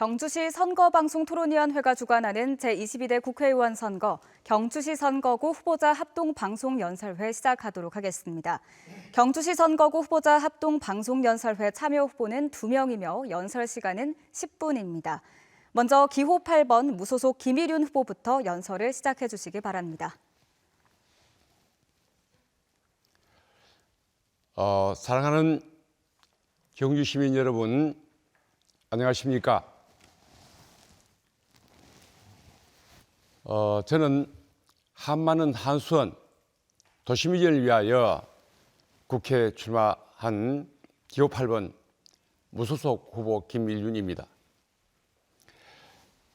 경주시 선거방송토론위원회가 주관하는 제22대 국회의원 선거, 경주시 선거구 후보자 합동방송연설회 시작하도록 하겠습니다. 경주시 선거구 후보자 합동방송연설회 참여 후보는 2명이며 연설 시간은 10분입니다. 먼저 기호 8번 무소속 김일윤 후보부터 연설을 시작해 주시기 바랍니다. 사랑하는 경주 시민 여러분, 안녕하십니까? 저는 한마는 한수원 도시미전을 위하여 국회에 출마한 기호 8번 무소속 후보 김일윤입니다.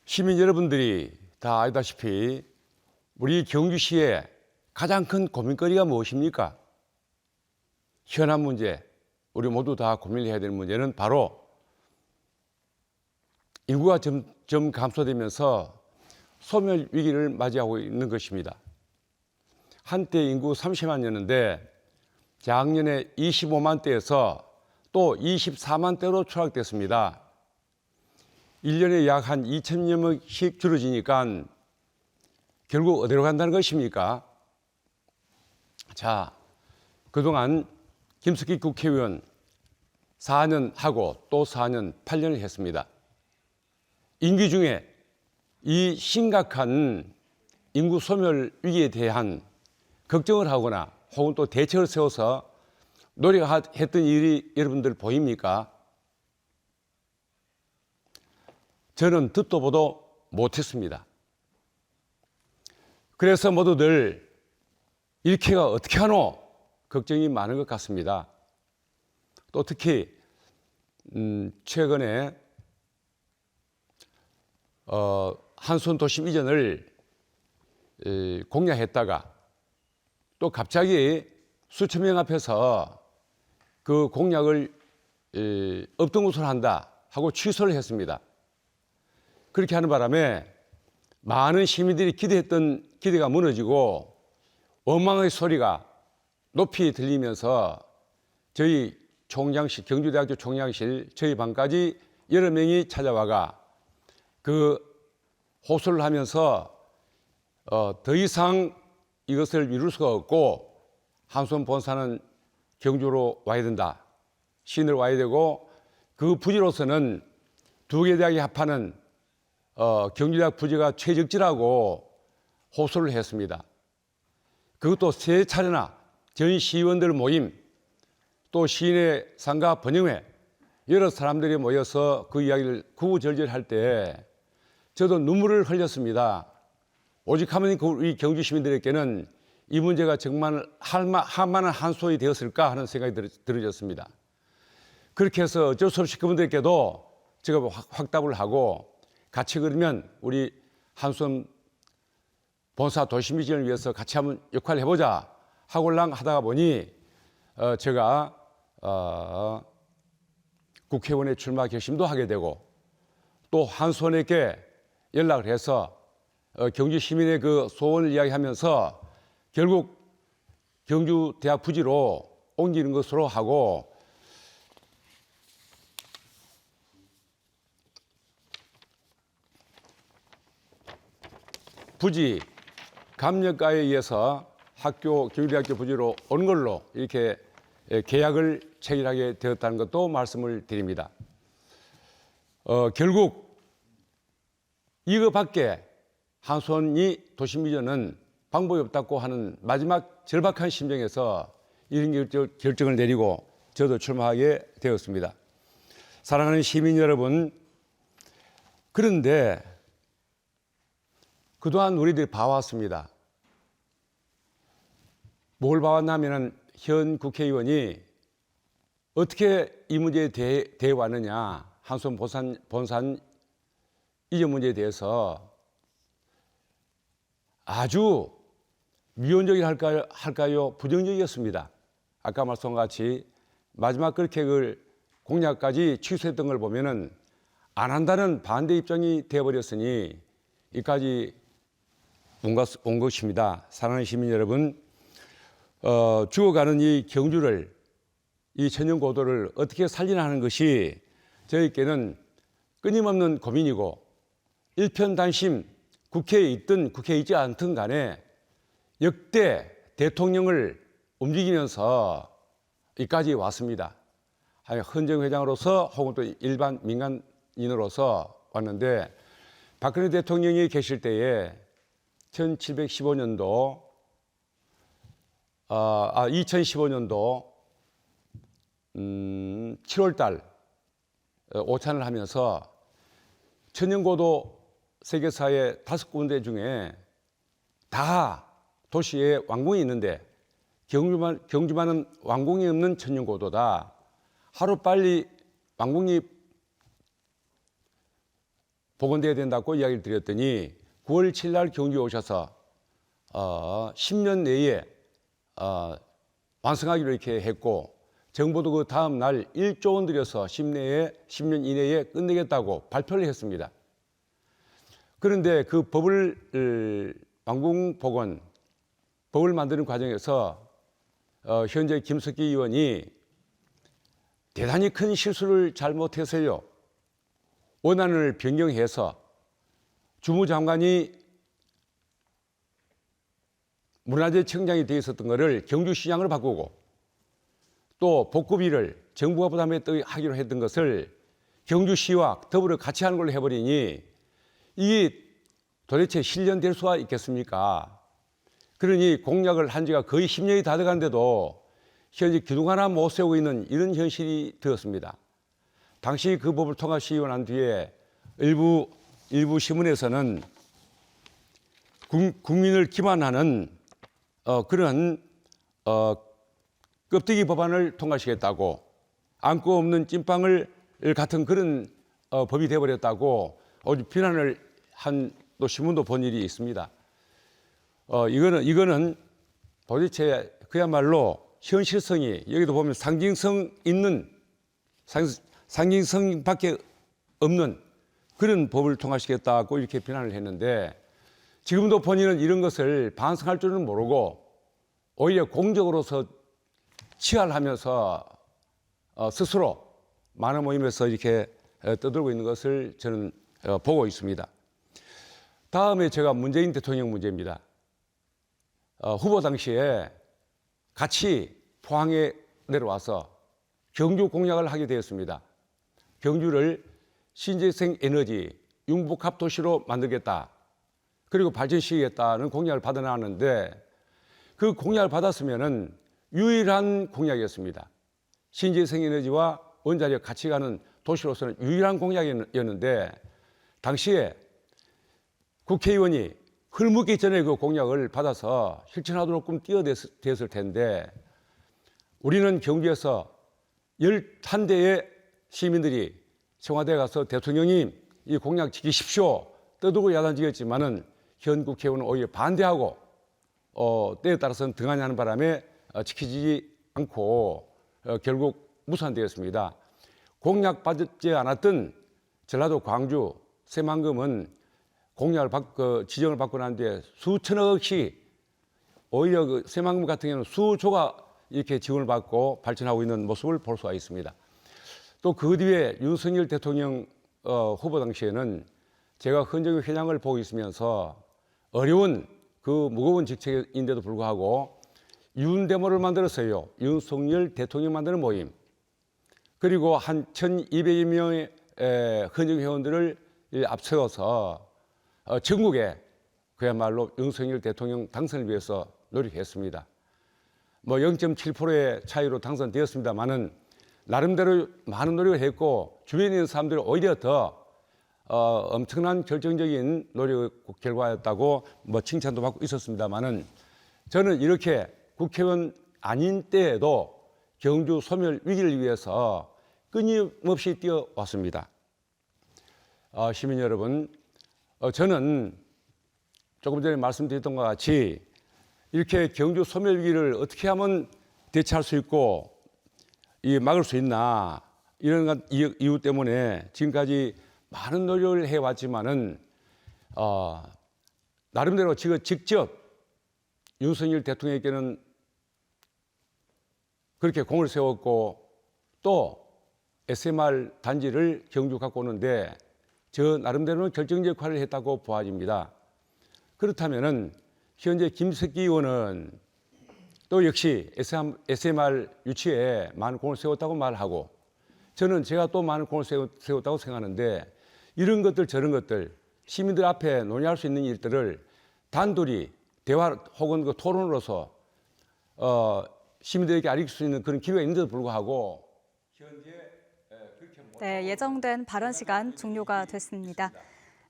시민 여러분들이 다 알다시피 우리 경주시의 가장 큰 고민거리가 무엇입니까? 현안 문제, 우리 모두 다 고민해야 될 문제는 바로 인구가 점점 감소되면서 소멸 위기를 맞이하고 있는 것입니다. 한때 인구 30만이었는데 작년에 25만대에서 또 24만대로 추락됐습니다. 1년에 약 한 2천여 명씩 줄어지니까 결국 어디로 간다는 것입니까? 자, 그동안 김석기 국회의원 4년 하고 또 4년, 8년을 했습니다. 임기 중에 이 심각한 인구 소멸 위기에 대한 걱정을 하거나 혹은 또 대책을 세워서 노력했던 일이 여러분들 보입니까? 저는 듣도 보도 못했습니다. 그래서 모두들 일케가 어떻게 하노? 걱정이 많은 것 같습니다. 또 특히 최근에 한수원 도심 이전을 공약했다가 또 갑자기 수천 명 앞에서 그 공약을 없던 것으로 한다 하고 취소를 했습니다. 그렇게 하는 바람에 많은 시민들이 기대했던 기대가 무너지고 원망의 소리가 높이 들리면서 저희 총장실, 경주대학교 총장실 저희 방까지 여러 명이 찾아와가 그 호소를 하면서 더 이상 이것을 미룰 수가 없고 한수원 본사는 경주로 와야 된다. 시내로 와야 되고 그 부지로서는 두 개 대학이 합하는 경주대학 부지가 최적지라고 호소를 했습니다. 그것도 세 차례나 전 시의원들 모임 또 시내 상가 번영회 여러 사람들이 모여서 그 이야기를 구구절절할 때 저도 눈물을 흘렸습니다. 오직 하면 우리 경주 시민들에게는 이 문제가 정말 한만한 한소이 되었을까 하는 생각이 들어졌습니다. 그렇게 해서 어쩔 수 없이 그분들께도 제가 확답을 하고 같이 그러면 우리 한수원 본사 도시미전을 위해서 같이 한번 역할을 해보자 하고랑 하다가 보니 제가 국회의원에 출마 결심도 하게 되고 또 한수원에게 연락을 해서 경주 시민의 그 소원을 이야기하면서 결국 경주대학 부지로 옮기는 것으로 하고 부지 감력가에 의해서 경주대학교 부지로 온 걸로 이렇게 계약을 체결하게 되었다는 것도 말씀을 드립니다. 결국 이거밖에 한수원이 도시미전은 방법이 없다고 하는 마지막 절박한 심정에서 이런 결정을 내리고 저도 출마하게 되었습니다. 사랑하는 시민 여러분, 그런데 그동안 우리들이 봐왔습니다. 뭘 봐왔냐면 현 국회의원이 어떻게 이 문제에 대해 왔느냐, 한수원 본산 이전 문제에 대해서 아주 미온적이랄까요, 부정적이었습니다. 아까 말씀한 같이 마지막 그렇게 그 공약까지 취소했던 걸 보면은 안 한다는 반대 입장이 되어버렸으니 이까지 온 것입니다. 사랑하는 시민 여러분, 죽어가는 이 경주를, 이 천연고도를 어떻게 살리나 하는 것이 저희께는 끊임없는 고민이고 일편단심 국회에 있든 국회에 있지 않든 간에 역대 대통령을 움직이면서 여기까지 왔습니다. 헌정 회장으로서 혹은 또 일반 민간인으로서 왔는데 박근혜 대통령이 계실 때에 2015년도 7월 달 오찬을 하면서 천연고도 세계사의 5군데 중에 다 도시에 왕궁이 있는데 경주만은 왕궁이 없는 천연고도다. 하루빨리 왕궁이 복원돼야 된다고 이야기를 드렸더니 9월 7일 날 경주에 오셔서 10년 내에 완성하기로 이렇게 했고 정부도 그 다음 날 1조 원 들여서 10년 이내에 끝내겠다고 발표를 했습니다. 그런데 그 왕궁 복원, 법을 만드는 과정에서 현재 김석기 의원이 대단히 큰 실수를 잘못해서요. 원안을 변경해서 주무장관이 문화재청장이 되어 있었던 것을 경주시장으로 바꾸고 또 복구비를 정부가 부담하기로 했던 것을 경주시와 더불어 같이 하는 걸로 해버리니 이게 도대체 실현될 수가 있겠습니까? 그러니 공약을 한 지가 거의 10년이 다 돼간데도 현재 기둥 하나 못 세우고 있는 이런 현실이 되었습니다. 당시 그 법을 통과 시행한 뒤에 일부 신문에서는 국민을 기만하는 그런 껍데기 법안을 통과시켰다고 안고 없는 찐빵을 같은 그런 법이 되어버렸다고 어제 비난을 한 또 신문도 본 일이 있습니다. 이거는 도대체 그야말로 현실성이 여기도 보면 상징성밖에 없는 그런 법을 통과시켰다고 이렇게 비난을 했는데 지금도 본인은 이런 것을 반성할 줄은 모르고 오히려 공적으로서 치할하면서 스스로 많은 모임에서 이렇게 떠들고 있는 것을 저는 보고 있습니다. 다음에 제가 문재인 대통령 문제입니다. 후보 당시에 같이 포항에 내려와서 경주 공약을 하게 되었습니다. 경주를 신재생 에너지 융복합 도시로 만들겠다. 그리고 발전시키겠다는 공약을 받아나왔는데 그 공약을 받았으면은 유일한 공약이었습니다. 신재생 에너지와 원자력 같이 가는 도시로서는 유일한 공약이었는데 당시에 국회의원이 흘묻기 전에 그 공약을 받아서 실천하도록 뛰어댔을 텐데 우리는 경주에서 11대의 시민들이 청와대에 가서 대통령님 이 공약 지키십시오 떠들고 야단지었지만은 현 국회의원은 오히려 반대하고 때에 따라서는 등한히 바람에 지키지 않고 결국 무산되었습니다. 공약받지 않았던 전라도 광주 새만금은 공약을 지정을 받고 난 뒤에 수천억씩 오히려 그 새만금 같은 경우는 수조가 이렇게 지원을 받고 발전하고 있는 모습을 볼 수가 있습니다. 또 그 뒤에 윤석열 대통령 후보 당시에는 제가 헌정 회장을 보고 있으면서 어려운 그 무거운 직책인데도 불구하고 윤대모를 만들었어요. 윤석열 대통령 만드는 모임. 그리고 한 1,200여 명의 헌정 회원들을 앞세워서 전국에 그야말로 윤석열 대통령 당선을 위해서 노력했습니다. 0.7%의 차이로 당선되었습니다만은 나름대로 많은 노력을 했고 주변에 있는 사람들이 오히려 더 엄청난 결정적인 노력 결과였다고 칭찬도 받고 있었습니다만은 저는 이렇게 국회의원 아닌 때에도 경주 소멸 위기를 위해서 끊임없이 뛰어왔습니다. 시민 여러분, 저는 조금 전에 말씀드렸던 것 같이 이렇게 경주 소멸 위기를 어떻게 하면 대처할 수 있고 막을 수 있나 이런 이유 때문에 지금까지 많은 노력을 해왔지만은 나름대로 지금 직접 윤석열 대통령에게는 그렇게 공을 세웠고 또 SMR 단지를 경주 갖고 오는데 저 나름대로는 결정적 역할을 했다고 보아집니다. 그렇다면은 현재 김석기 의원은 또 역시 SMR 유치에 많은 공을 세웠다고 말하고, 저는 제가 또 많은 공을 세웠다고 생각하는데, 이런 것들 저런 것들 시민들 앞에 논의할 수 있는 일들을 단둘이 대화 혹은 그 토론으로서 시민들에게 알릴 수 있는 그런 기회가 있는데도 불구하고 현재 그렇게 네, 예정된 발언 시간 종료가 됐습니다.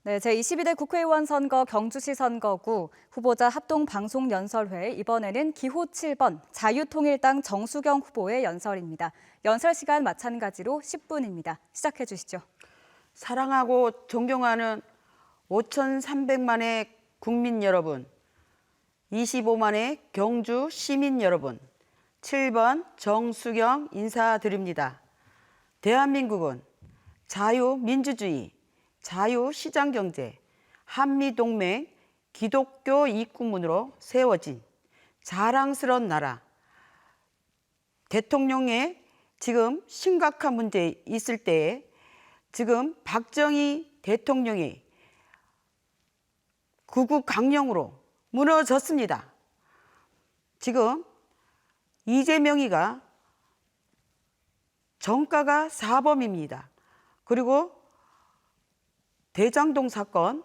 네, 제22대 국회의원 선거 경주시 선거구 후보자 합동방송연설회, 이번에는 기호 7번 자유통일당 정수경 후보의 연설입니다. 연설 시간 마찬가지로 10분입니다. 시작해 주시죠. 사랑하고 존경하는 5,300만의 국민 여러분, 25만의 경주 시민 여러분, 7번 정수경 인사드립니다. 대한민국은 자유민주주의, 자유시장경제, 한미동맹, 기독교 입국문으로 세워진 자랑스러운 나라. 대통령의 지금 심각한 문제 있을 때에 지금 박정희 대통령이 구국 강령으로 무너졌습니다. 지금 이재명이가 정가가 사범입니다. 그리고 대장동 사건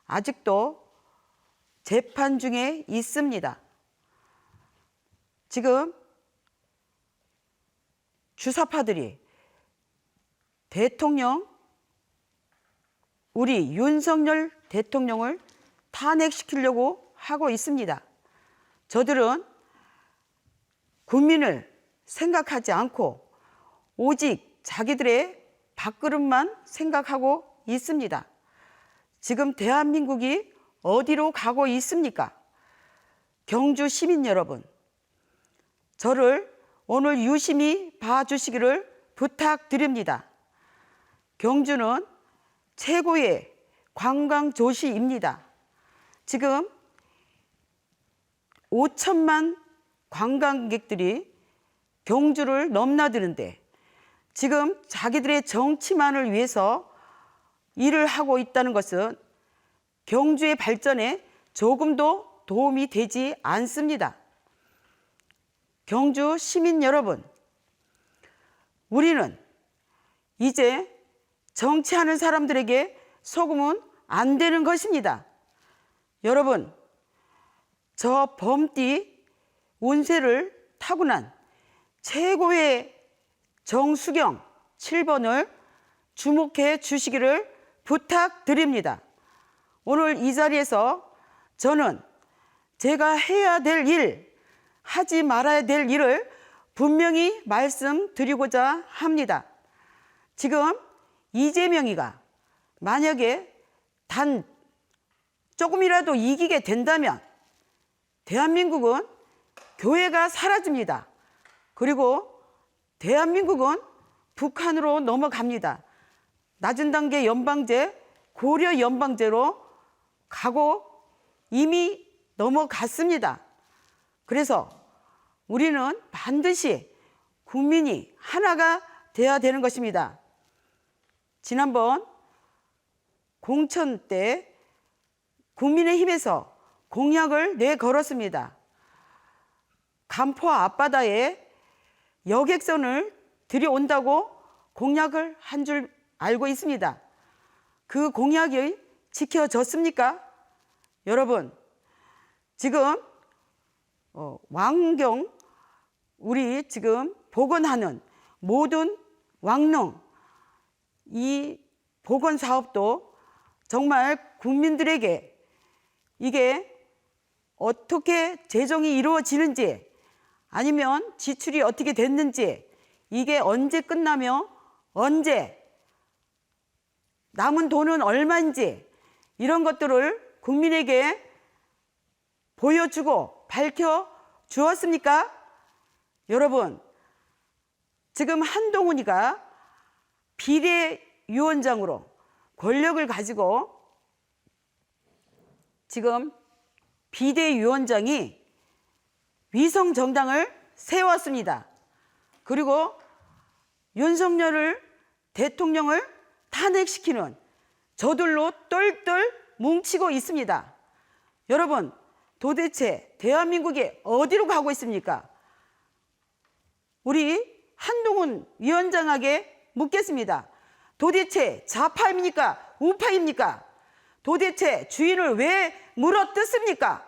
아직도 재판 중에 있습니다. 지금 주사파들이 대통령, 우리 윤석열 대통령을 탄핵시키려고 하고 있습니다. 저들은 국민을 생각하지 않고 오직 자기들의 밥그릇만 생각하고 있습니다. 지금 대한민국이 어디로 가고 있습니까? 경주 시민 여러분, 저를 오늘 유심히 봐주시기를 부탁드립니다. 경주는 최고의 관광도시입니다. 지금 5천만 관광객들이 경주를 넘나드는데 지금 자기들의 정치만을 위해서 일을 하고 있다는 것은 경주의 발전에 조금도 도움이 되지 않습니다. 경주 시민 여러분, 우리는 이제 정치하는 사람들에게 속으면 안 되는 것입니다. 여러분, 저 범띠 운세를 타고난 최고의 정수경 7번을 주목해 주시기를 부탁드립니다. 오늘 이 자리에서 저는 제가 해야 될 일, 하지 말아야 될 일을 분명히 말씀드리고자 합니다. 지금 이재명이가 만약에 단 조금이라도 이기게 된다면 대한민국은 교회가 사라집니다. 그리고 대한민국은 북한으로 넘어갑니다. 낮은 단계 연방제, 고려 연방제로 가고 이미 넘어갔습니다. 그래서 우리는 반드시 국민이 하나가 돼야 되는 것입니다. 지난번 공천 때 국민의힘에서 공약을 내걸었습니다. 간포 앞바다에 여객선을 들여온다고 공약을 한 줄 알고 있습니다. 그 공약이 지켜졌습니까? 여러분, 지금 왕경, 우리 지금 복원하는 모든 왕릉, 이 복원 사업도 정말 국민들에게 이게 어떻게 재정이 이루어지는지 아니면 지출이 어떻게 됐는지, 이게 언제 끝나며 언제 남은 돈은 얼마인지 이런 것들을 국민에게 보여주고 밝혀주었습니까? 여러분, 지금 한동훈이가 비례위원장으로 권력을 가지고 지금 비대위원장이 위성정당을 세웠습니다. 그리고 윤석열을 대통령을 탄핵시키는 저들로 똘똘 뭉치고 있습니다. 여러분, 도대체 대한민국이 어디로 가고 있습니까? 우리 한동훈 위원장에게 묻겠습니다. 도대체 좌파입니까? 우파입니까? 도대체 주인을 왜 물어뜯습니까?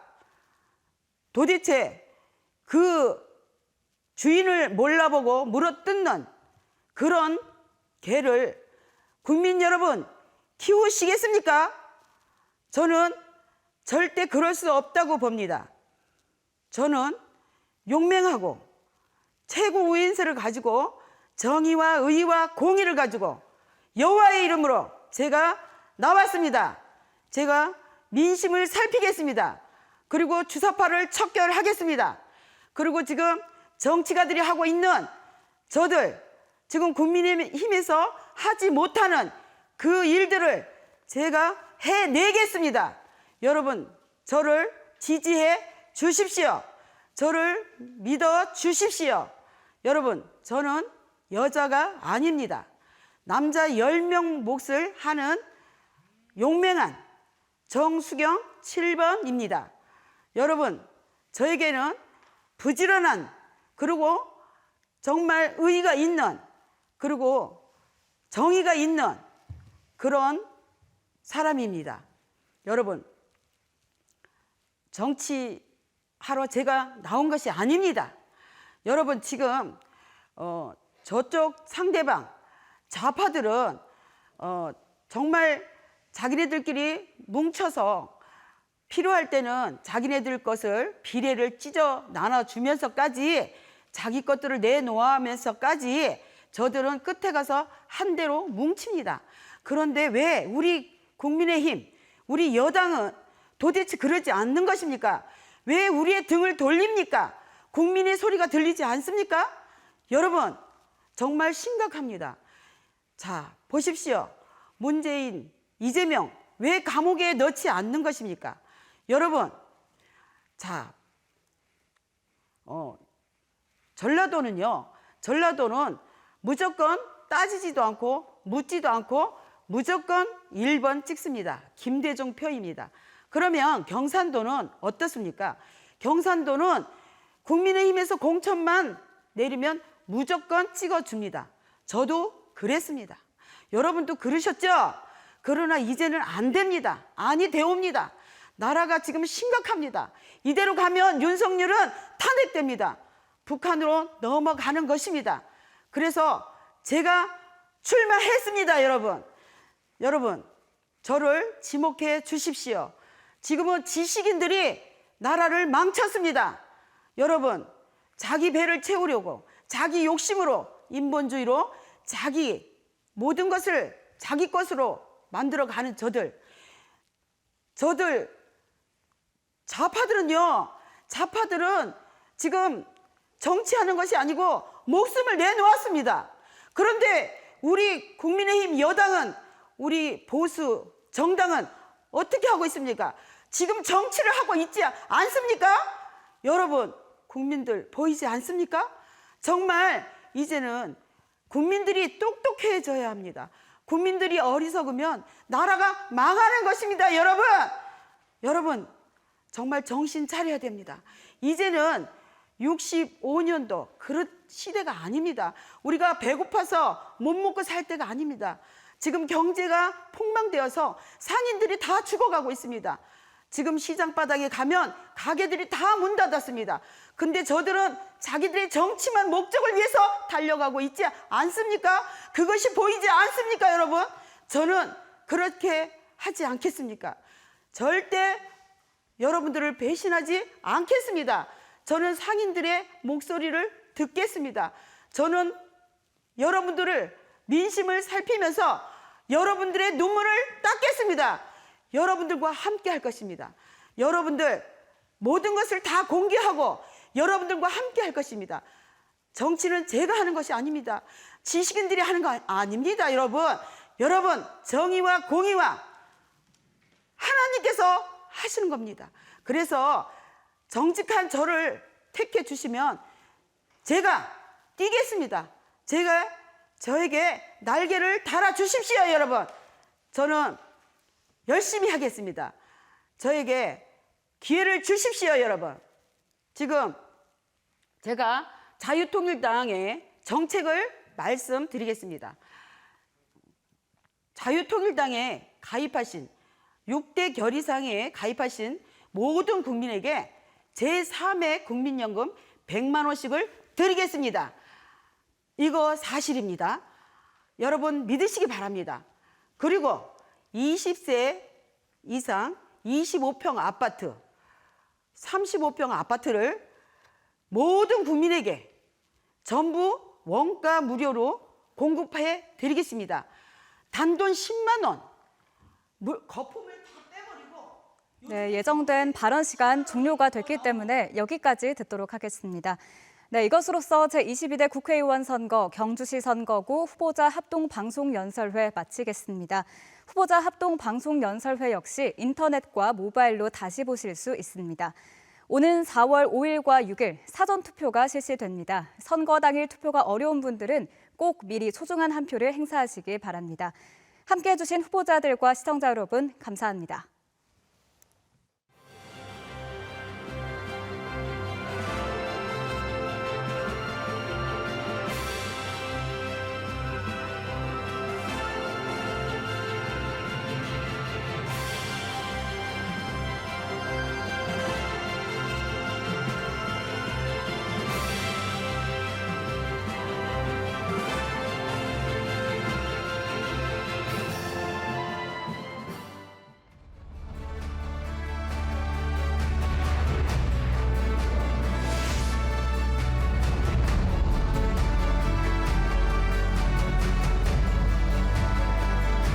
도대체 그 주인을 몰라보고 물어뜯는 그런 개를 국민 여러분 키우시겠습니까? 저는 절대 그럴 수 없다고 봅니다. 저는 용맹하고 최고 우인세를 가지고 정의와 의와 공의를 가지고 여호와의 이름으로 제가 나왔습니다. 제가 민심을 살피겠습니다. 그리고 주사파를 척결하겠습니다. 그리고 지금 정치가들이 하고 있는 저들, 지금 국민의힘에서 하지 못하는 그 일들을 제가 해내겠습니다. 여러분, 저를 지지해 주십시오. 저를 믿어 주십시오. 여러분, 저는 여자가 아닙니다. 남자 10명 몫을 하는 용맹한 정수경 7번입니다. 여러분, 저에게는 부지런한, 그리고 정말 의의가 있는, 그리고 정의가 있는 그런 사람입니다. 여러분, 정치하러 제가 나온 것이 아닙니다. 여러분, 지금 저쪽 상대방 좌파들은 정말 자기네들끼리 뭉쳐서 필요할 때는 자기네들 것을 비례를 찢어 나눠주면서까지 자기 것들을 내놓으면서까지 저들은 끝에 가서 한 대로 뭉칩니다. 그런데 왜 우리 국민의힘, 우리 여당은 도대체 그러지 않는 것입니까? 왜 우리의 등을 돌립니까? 국민의 소리가 들리지 않습니까? 여러분, 정말 심각합니다. 자, 보십시오. 문재인, 이재명 왜 감옥에 넣지 않는 것입니까? 여러분, 자, 전라도는요, 전라도는 무조건 따지지도 않고 묻지도 않고 무조건 1번 찍습니다. 김대중 표입니다. 그러면 경산도는 어떻습니까? 경산도는 국민의힘에서 공천만 내리면 무조건 찍어줍니다. 저도 그랬습니다. 여러분도 그러셨죠? 그러나 이제는 안 됩니다. 아니 되옵니다. 나라가 지금 심각합니다. 이대로 가면 윤석열은 탄핵됩니다. 북한으로 넘어가는 것입니다. 그래서 제가 출마했습니다, 여러분. 여러분, 저를 지목해 주십시오. 지금은 지식인들이 나라를 망쳤습니다. 여러분, 자기 배를 채우려고 자기 욕심으로 인본주의로 자기 모든 것을 자기 것으로 만들어가는 저들 좌파들은 지금 정치하는 것이 아니고 목숨을 내놓았습니다. 그런데 우리 국민의힘 여당은, 우리 보수 정당은 어떻게 하고 있습니까? 지금 정치를 하고 있지 않습니까? 여러분, 국민들 보이지 않습니까? 정말 이제는 국민들이 똑똑해져야 합니다. 국민들이 어리석으면 나라가 망하는 것입니다, 여러분. 여러분, 정말 정신 차려야 됩니다. 이제는 65년도 그런 시대가 아닙니다. 우리가 배고파서 못 먹고 살 때가 아닙니다. 지금 경제가 폭망되어서 상인들이 다 죽어가고 있습니다. 지금 시장 바닥에 가면 가게들이 다 문 닫았습니다. 근데 저들은 자기들의 정치만 목적을 위해서 달려가고 있지 않습니까? 그것이 보이지 않습니까, 여러분? 저는 그렇게 하지 않겠습니까? 절대 여러분들을 배신하지 않겠습니다. 저는 상인들의 목소리를 듣겠습니다. 저는 여러분들을 민심을 살피면서 여러분들의 눈물을 닦겠습니다. 여러분들과 함께 할 것입니다. 여러분들 모든 것을 다 공개하고 여러분들과 함께 할 것입니다. 정치는 제가 하는 것이 아닙니다. 지식인들이 하는 거 아닙니다, 여러분. 여러분, 정의와 공의와 하나님께서 하시는 겁니다. 그래서 정직한 저를 택해 주시면 제가 뛰겠습니다. 저에게 날개를 달아 주십시오, 여러분. 저는 열심히 하겠습니다. 저에게 기회를 주십시오, 여러분. 지금 제가 자유통일당의 정책을 말씀드리겠습니다. 자유통일당에 가입하신 6대 결의사항에 가입하신 모든 국민에게 제3회 국민연금 100만 원씩을 드리겠습니다. 이거 사실입니다. 여러분 믿으시기 바랍니다. 그리고 20세 이상 25평 아파트, 35평 아파트를 모든 국민에게 전부 원가 무료로 공급해 드리겠습니다. 단돈 10만 원, 거품을 다 빼버리고. 네, 예정된 발언 시간 종료가 됐기 때문에 여기까지 듣도록 하겠습니다. 네, 이것으로서 제22대 국회의원 선거 경주시 선거구 후보자 합동 방송 연설회 마치겠습니다. 후보자 합동 방송 연설회 역시 인터넷과 모바일로 다시 보실 수 있습니다. 오는 4월 5일과 6일 사전 투표가 실시됩니다. 선거 당일 투표가 어려운 분들은 꼭 미리 소중한 한 표를 행사하시기 바랍니다. 함께해 주신 후보자들과 시청자 여러분 감사합니다.